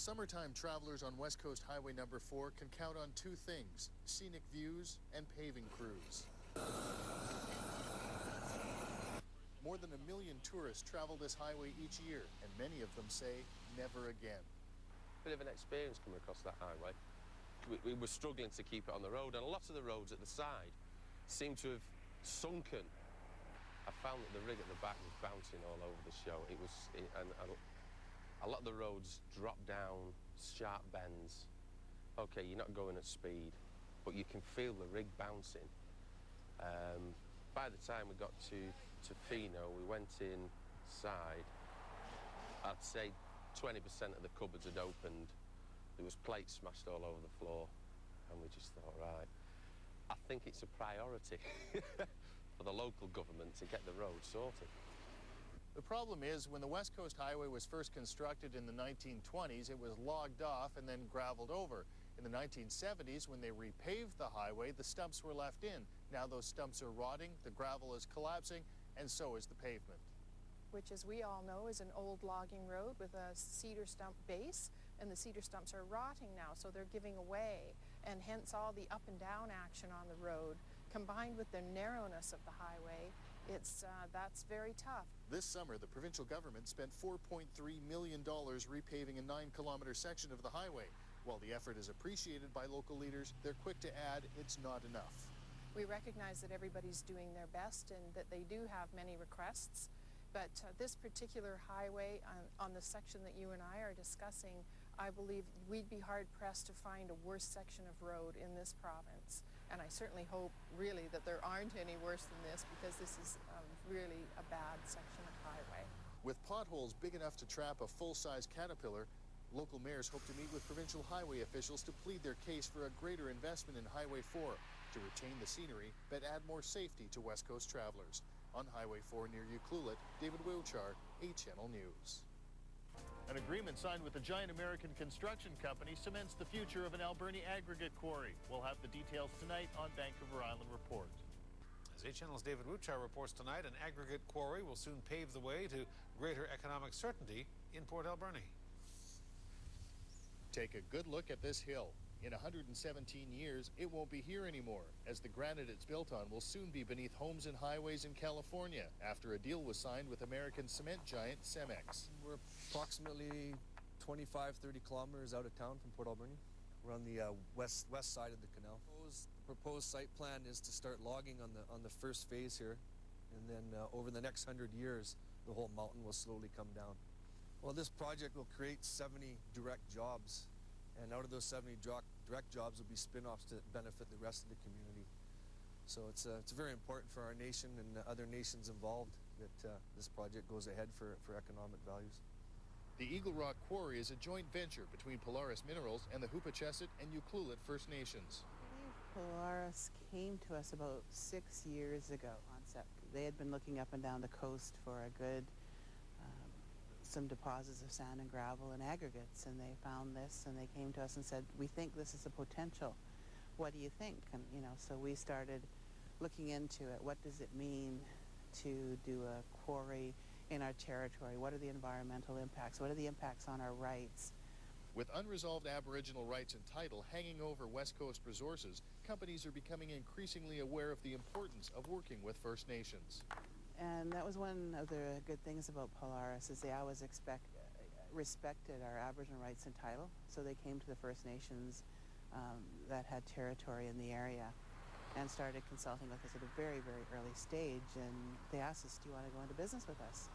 Summertime travelers on West Coast Highway number 4 can count on two things: scenic views and paving crews. More than 1 million tourists travel this highway each year, and many of them say never again. Bit of an experience coming across that highway. We were struggling to keep it on the road, and a lot of the roads at the side seem to have sunken. I found that the rig at the back was bouncing all over the show. And a lot of the roads drop down, sharp bends. Okay, you're not going at speed, but you can feel the rig bouncing. By the time we got to Fino, we went inside. I'd say 20% of the cupboards had opened. There was plates smashed all over the floor, and we just thought, right, I think it's a priority for the local government to get the road sorted. The problem is, when the West Coast Highway was first constructed in the 1920s, it was logged off and then graveled over. In the 1970s, when they repaved the highway, the stumps were left in. Now those stumps are rotting, the gravel is collapsing, and so is the pavement. Which, as we all know, is an old logging road with a cedar stump base, and the cedar stumps are rotting now, so they're giving away, and hence all the up and down action on the road, combined with the narrowness of the highway, that's very tough. This summer, the provincial government spent $4.3 million repaving a 9-kilometer section of the highway. While the effort is appreciated by local leaders, they're quick to add it's not enough. We recognize that everybody's doing their best and that they do have many requests. But this particular highway on the section that you and I are discussing, I believe we'd be hard-pressed to find a worse section of road in this province. And I certainly hope, really, that there aren't any worse than this, because this is really a bad section of highway. With potholes big enough to trap a full-size Caterpillar, local mayors hope to meet with provincial highway officials to plead their case for a greater investment in Highway 4 to retain the scenery but add more safety to West Coast travelers. On Highway 4 near Ucluelet, David Wiwchar, A-Channel News. An agreement signed with the giant American construction company cements the future of an Alberni aggregate quarry. We'll have the details tonight on Vancouver Island Report. As A-Channel's David Wiwchar reports tonight, an aggregate quarry will soon pave the way to greater economic certainty in Port Alberni. Take a good look at this hill. In 117 years, it won't be here anymore, as the granite it's built on will soon be beneath homes and highways in California, after a deal was signed with American cement giant Cemex. We're approximately 25-30 kilometers out of town from Port Alberni. We're on the west side of the canal. The proposed site plan is to start logging on the first phase here, and then over the next 100 years, the whole mountain will slowly come down. Well, this project will create 70 direct jobs, and out of those 70 direct jobs will be spin-offs to benefit the rest of the community. So it's very important for our nation and other nations involved that this project goes ahead for economic values. The Eagle Rock Quarry is a joint venture between Polaris Minerals and the Hupacasath and Ucluelet First Nations. I believe Polaris came to us about 6 years ago on set. They had been looking up and down the coast for a good some deposits of sand and gravel and aggregates, and they found this and they came to us and said, we think this is a potential. What do you think? And so we started looking into it. What does it mean to do a quarry in our territory? What are the environmental impacts? What are the impacts on our rights? With unresolved Aboriginal rights and title hanging over West Coast resources, companies are becoming increasingly aware of the importance of working with First Nations. And that was one of the good things about Polaris, is they always respected our Aboriginal rights and title. So they came to the First Nations that had territory in the area and started consulting with us at a very, very early stage. And they asked us, do you want to go into business with us?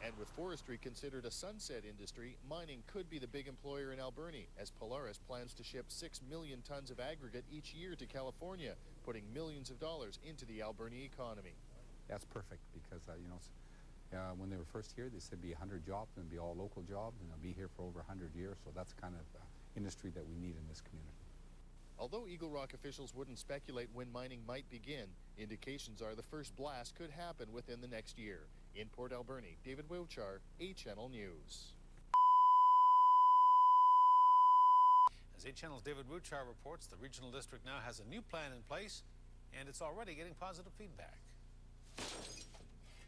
And with forestry considered a sunset industry, mining could be the big employer in Alberni, as Polaris plans to ship 6 million tons of aggregate each year to California, putting millions of dollars into the Alberni economy. That's perfect, because when they were first here, they said it'd be 100 jobs and it'd be all local jobs, and they'll be here for over 100 years. So that's the kind of industry that we need in this community. Although Eagle Rock officials wouldn't speculate when mining might begin, indications are the first blast could happen within the next year. In Port Alberni, David Wiwchar, A-Channel News. As A-Channel's David Wiwchar reports, the regional district now has a new plan in place, and it's already getting positive feedback.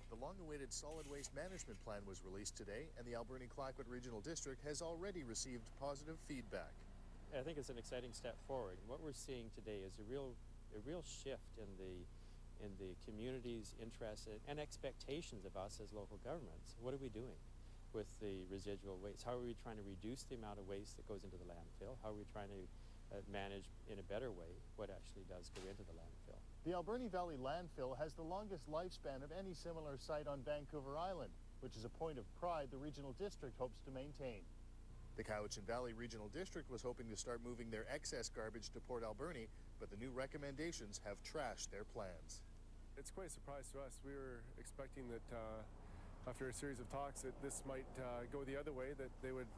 The long-awaited solid waste management plan was released today, and the Alberni-Clayoquot Regional District has already received positive feedback. I think it's an exciting step forward. What we're seeing today is a real shift in the community's interest and expectations of us as local governments. What are we doing with the residual waste? How are we trying to reduce the amount of waste that goes into the landfill? How are we trying to manage in a better way what actually does go into the landfill? The Alberni Valley landfill has the longest lifespan of any similar site on Vancouver Island, which is a point of pride the regional district hopes to maintain. The Cowichan Valley Regional District was hoping to start moving their excess garbage to Port Alberni, but the new recommendations have trashed their plans. It's quite a surprise to us. We were expecting that after a series of talks that this might go the other way, that they would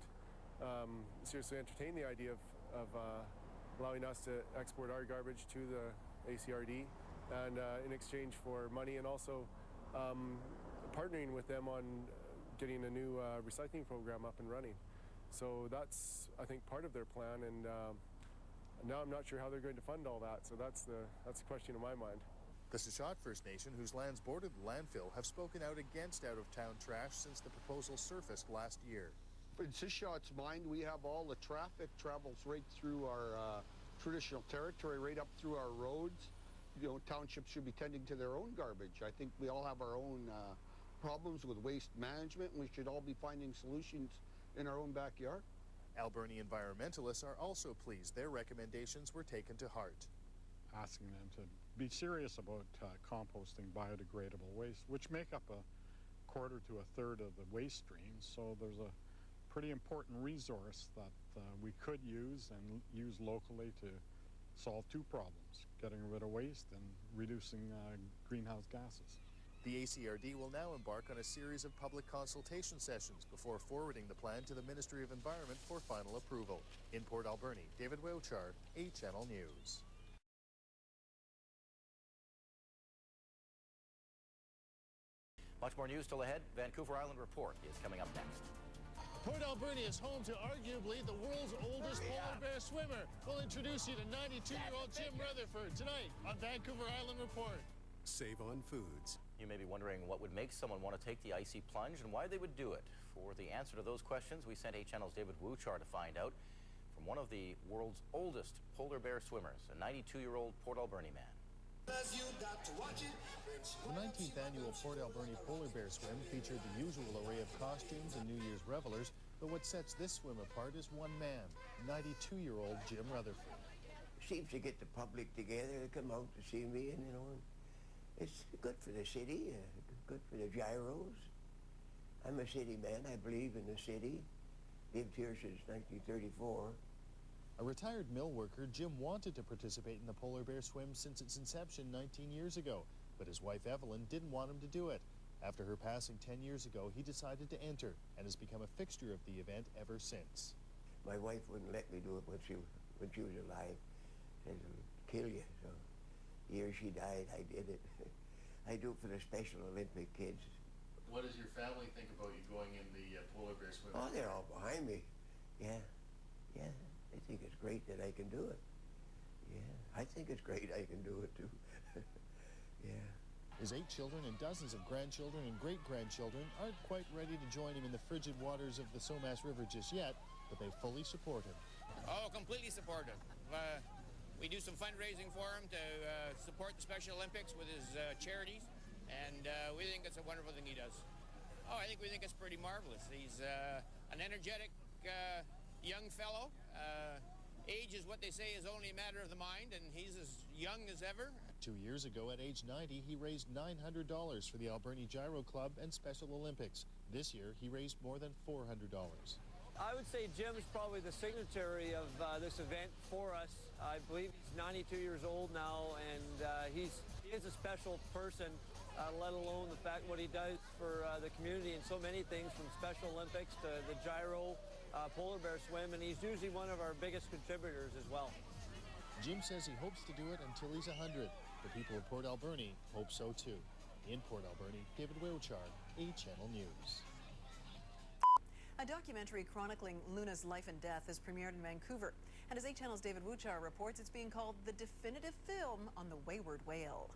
seriously entertain the idea of allowing us to export our garbage to the ACRD and in exchange for money, and also partnering with them on getting a new recycling program up and running. So that's, I think, part of their plan, and now I'm not sure how they're going to fund all that, so that's the question in my mind. The Mowachaht First Nation, whose lands border the landfill, have spoken out against out-of-town trash since the proposal surfaced last year. In Mowachaht's mind, we have all the traffic travels right through our traditional territory, right up through our roads. You know, townships should be tending to their own garbage. I think we all have our own problems with waste management, and we should all be finding solutions in our own backyard. Alberni environmentalists are also pleased their recommendations were taken to heart. Asking them to be serious about composting biodegradable waste, which make up a quarter to a third of the waste stream. So there's a pretty important resource that we could use and use locally to solve two problems: getting rid of waste and reducing greenhouse gases. The ACRD will now embark on a series of public consultation sessions before forwarding the plan to the Ministry of Environment for final approval. In Port Alberni, David Wiwchar, A-Channel News. Much more news still ahead. Vancouver Island Report is coming up next. Port Alberni is home to arguably the world's oldest polar bear swimmer. We'll introduce you to 92-year-old Jim Rutherford tonight on Vancouver Island Report. Save on foods. You may be wondering what would make someone want to take the icy plunge and why they would do it. For the answer to those questions, we sent A-Channel's David Wiwchar to find out from one of the world's oldest polar bear swimmers, a 92-year-old Port Alberni man. The 19th annual Port Alberni Polar Bear Swim featured the usual array of costumes and New Year's revelers, but what sets this swim apart is one man, 92-year-old Jim Rutherford. Seems to get the public together to come out to see me, and it's good for the city, good for the gyros. I'm a city man. I believe in the city. Lived here since 1934. A retired mill worker, Jim wanted to participate in the polar bear swim since its inception 19 years ago, but his wife Evelyn didn't want him to do it. After her passing 10 years ago, he decided to enter and has become a fixture of the event ever since. My wife wouldn't let me do it when she was alive. Said it'll kill you. So the year she died, I did it. I do it for the Special Olympic kids. What does your family think about you going in the polar bear swim? Oh, they're all behind me. Yeah. They think it's great that I can do it. Yeah, I think it's great I can do it too. Yeah. His 8 children and dozens of grandchildren and great-grandchildren aren't quite ready to join him in the frigid waters of the Somas River just yet, but they fully support him. Oh, completely support him. We do some fundraising for him to support the Special Olympics with his charities, and we think it's a wonderful thing he does. Oh, I think we think it's pretty marvelous. He's an energetic young fellow. Age is what they say is only a matter of the mind, and he's as young as ever. 2 years ago, at age 90, he raised $900 for the Alberni Gyro Club and Special Olympics. This year, he raised more than $400. I would say Jim's probably the signatory of this event for us. I believe he's 92 years old now, and he is a special person, let alone the fact what he does for the community and so many things, from Special Olympics to the Gyro, polar bear swim, and he's usually one of our biggest contributors as well. Jim says he hopes to do it until he's 100. The people of Port Alberni hope so too. In Port Alberni, David Wiwchar, A-Channel News. A documentary chronicling Luna's life and death is premiered in Vancouver. And as A-Channel's David Wiwchar reports, it's being called the definitive film on the wayward whale.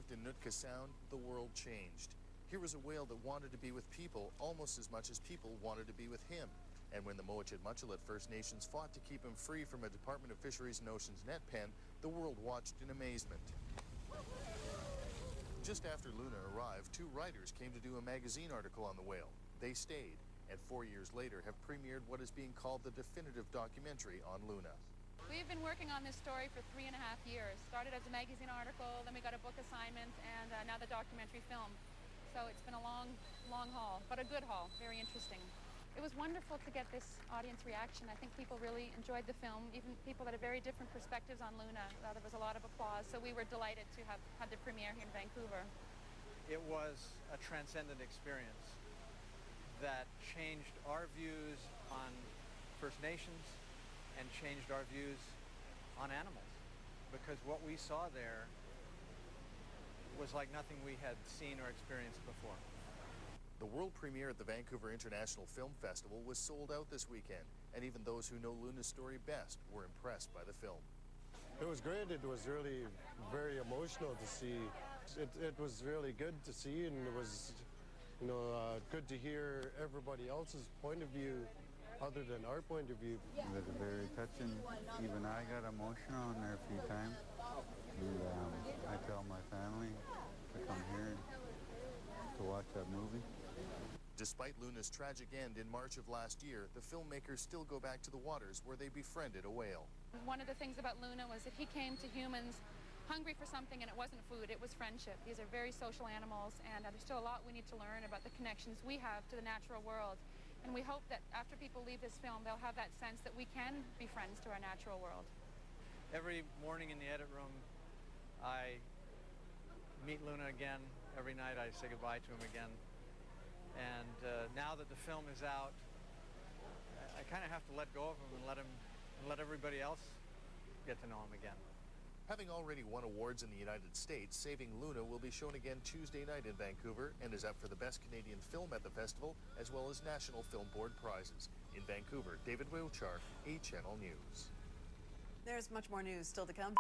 arrived in Nootka Sound, the world changed. Here was a whale that wanted to be with people almost as much as people wanted to be with him. And when the Mowachaht First Nations fought to keep him free from a Department of Fisheries and Oceans net pen, the world watched in amazement. Just after Luna arrived, 2 writers came to do a magazine article on the whale. They stayed, and 4 years later have premiered what is being called the definitive documentary on Luna. We've been working on this story for 3.5 years. Started as a magazine article, then we got a book assignment, and now the documentary film. So it's been a long, long haul, but a good haul, very interesting. It was wonderful to get this audience reaction. I think people really enjoyed the film, even people that had very different perspectives on Luna. There was a lot of applause, so we were delighted to have had the premiere here in Vancouver. It was a transcendent experience that changed our views on First Nations and changed our views on animals, because what we saw there was like nothing we had seen or experienced before. The world premiere at the Vancouver International Film Festival was sold out this weekend, and even those who know Luna's story best were impressed by the film. It was great. It was really very emotional to see. It was really good to see, and it was, good to hear everybody else's point of view other than our point of view. It was very touching. Even I got emotional in there a few times. And I tell my family to come here to watch that movie. Despite Luna's tragic end in March of last year, the filmmakers still go back to the waters where they befriended a whale. One of the things about Luna was that he came to humans hungry for something, and it wasn't food, it was friendship. These are very social animals, and there's still a lot we need to learn about the connections we have to the natural world. And we hope that after people leave this film, they'll have that sense that we can be friends to our natural world. Every morning in the edit room, I meet Luna again. Every night I say goodbye to him again. And now that the film is out, I kind of have to let go of him and let everybody else get to know him again. Having already won awards in the United States, Saving Luna will be shown again Tuesday night in Vancouver and is up for the Best Canadian Film at the festival, as well as National Film Board prizes. In Vancouver, David Wiwchar, A-Channel News. There's much more news still to come.